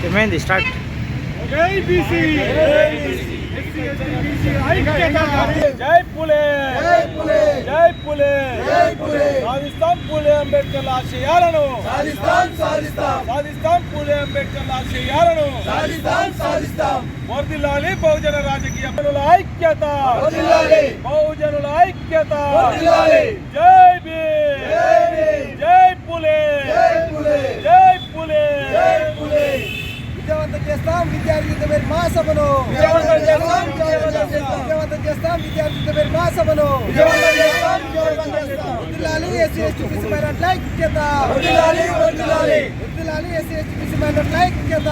ఏమైంది స్టార్ట్ జై పులే జై పులే సాధిస్తాం పులే అంబేద్కర్ ఆశయాలను సాధిస్తాం పులే అంబేద్కర్ ఆశయాలను వర్ధిల్లాలి బహుజన రాజకీయ ఐక్యత బహుజనుల ఐక్యత జై భీమ్ జై పులే జై పులే విజయవంతం చేస్తాం విద్యార్థి యుద్ధ పేరు మహాసభను విజయవంతం చేస్తాం విద్యార్థి యుద్ధ పేరు మహాసభను వర్ధిల్లాలి ఎస్సీ ఎస్టీ బీసీ మైనారిటీల ఐక్యత వర్ధిల్లాలి ఎస్సీ ఎస్టీ బీసీ మైనారిటీల ఐక్యత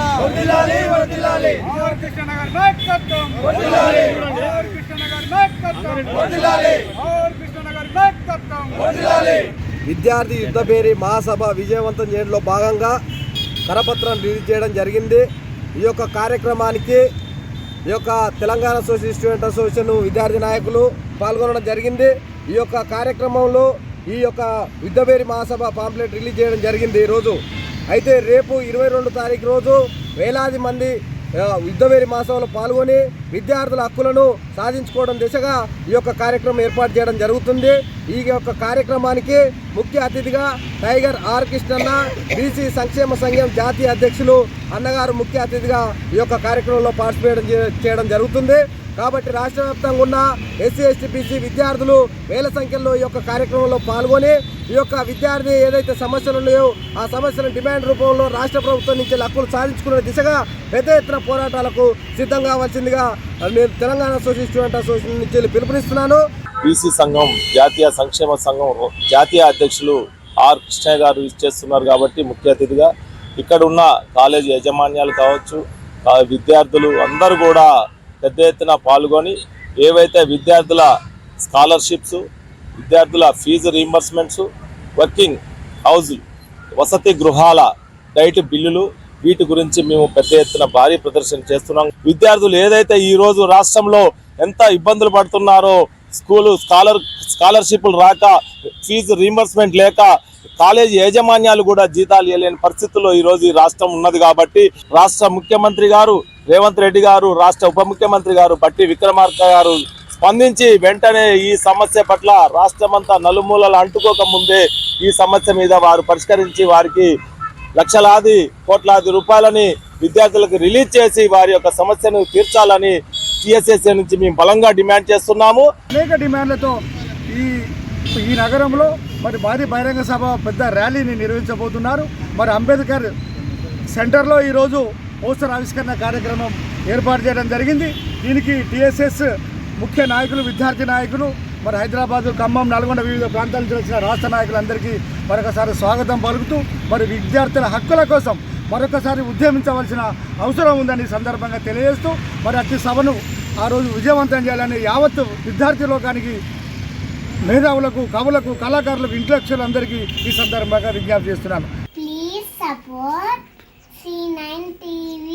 కృష్ణనగర్ నాయకత్వం కృష్ణనగర్ నాయకత్వం విద్యార్థి యుద్ధ పేరు మహాసభ విజయవంతం చేయడంలో భాగంగా కరపత్రం రిలీజ్ చేయడం జరిగింది. ఈ యొక్క కార్యక్రమానికి ఈ యొక్క తెలంగాణ సోషల్ స్టూడెంట్ అసోసియేషన్ విద్యార్థి నాయకులు పాల్గొనడం జరిగింది. ఈ యొక్క కార్యక్రమంలో ఈ యొక్క యుద్ధభేరి మహాసభ పాంప్లెట్ రిలీజ్ చేయడం జరిగింది ఈరోజు. అయితే రేపు 22 తారీఖు రోజు వేలాది మంది యుద్ధభేరి మహాసభలో పాల్గొని విద్యార్థుల హక్కులను సాధించుకోవడం దిశగా ఈ యొక్క కార్యక్రమం ఏర్పాటు చేయడం జరుగుతుంది. ఈ యొక్క కార్యక్రమానికి ముఖ్య అతిథిగా టైగర్ ఆర్ కృష్ణన్న బీసీ సంక్షేమ సంఘం జాతీయ అధ్యక్షులు అన్నగారు ముఖ్య అతిథిగా ఈ యొక్క కార్యక్రమంలో పార్టిసిపేట్ చేయడం జరుగుతుంది. కాబట్టి రాష్ట్ర వ్యాప్తంగా ఉన్న ఎస్సీ ఎస్టీ బీసీ విద్యార్థులు వేల సంఖ్యలో ఈ యొక్క కార్యక్రమంలో పాల్గొని ఈ యొక్క విద్యార్థి ఏదైతే సమస్యలు ఉన్నాయో ఆ సమస్యల డిమాండ్ రూపంలో రాష్ట్ర ప్రభుత్వం నుంచి హక్కులు సాధించుకునే దిశగా పెద్ద ఎత్తున పోరాటాలకు సిద్ధం కావాల్సిందిగా నేను తెలంగాణ సోషల్ స్టూడెంట్ అసోసియేషన్ నుంచి పిలుపునిస్తున్నాను. బీసీ సంఘం జాతీయ సంక్షేమ సంఘం జాతీయ అధ్యక్షులు ఆర్ కృష్ణయ్య గారు ఇచ్చేస్తున్నారు కాబట్టి ముఖ్య అతిథిగా ఇక్కడ ఉన్న కాలేజీ యాజమాన్యాలు కావచ్చు విద్యార్థులు అందరూ కూడా పెద్ద ఎత్తున పాల్గొని ఏవైతే విద్యార్థుల స్కాలర్షిప్స్ విద్యార్థుల ఫీజు రీయింబర్స్మెంట్స్ వర్కింగ్ హౌస్ వసతి గృహాల డైట్ బిల్లులు వీటి గురించి మేము పెద్ద ఎత్తున భారీ ప్రదర్శన చేస్తున్నాం. విద్యార్థులు ఏదైతే ఈరోజు రాష్ట్రంలో ఎంత ఇబ్బందులు పడుతున్నారో స్కాలర్షిప్లు రాక ఫీజు రీయింబర్స్మెంట్ లేక కాలేజీ యాజమాన్యాలు కూడా జీతాలు ఇవ్వలేని పరిస్థితుల్లో ఈరోజు ఈ రాష్ట్రం ఉన్నది. కాబట్టి రాష్ట్ర ముఖ్యమంత్రి గారు రేవంత్ రెడ్డి గారు రాష్ట్ర ఉప ముఖ్యమంత్రి గారు బట్టి విక్రమార్క గారు స్పందించి వెంటనే ఈ సమస్య పట్ల రాష్ట్రమంతా నలుమూలలు అంటుకోక ముందే ఈ సమస్య మీద వారు పరిష్కరించి వారికి లక్షలాది కోట్లాది రూపాయలని విద్యార్థులకు రిలీజ్ చేసి వారి యొక్క సమస్యను తీర్చాలని టీఎస్ఎస్ఏ నుంచి మేము బలంగా డిమాండ్ చేస్తున్నాము. అనేక డిమాండ్లతో ఈ నగరంలో మరి భారీ బహిరంగ సభ పెద్ద ర్యాలీని నిర్వహించబోతున్నారు. మరి అంబేద్కర్ సెంటర్లో ఈరోజు పోస్టర్ ఆవిష్కరణ కార్యక్రమం ఏర్పాటు చేయడం జరిగింది. దీనికి టీఎస్ఎస్ ముఖ్య నాయకులు విద్యార్థి నాయకులు మరి హైదరాబాదు ఖమ్మం నల్గొండ వివిధ ప్రాంతాల నుంచి వచ్చిన రాష్ట్ర నాయకులందరికీ మరొకసారి స్వాగతం పలుకుతూ మరి విద్యార్థుల హక్కుల కోసం మరొకసారి ఉద్యమించవలసిన అవసరం ఉందని సందర్భంగా తెలియజేస్తూ మరి అట్టి సభను ఆ రోజు విజయవంతం చేయాలని యావత్తు విద్యార్థి లోకానికి మేధావులకు కవులకు కళాకారులకు ఇంటలెక్చువల్ ఈ సందర్భంగా విజ్ఞప్తి చేస్తున్నాను. Please support C9 TV.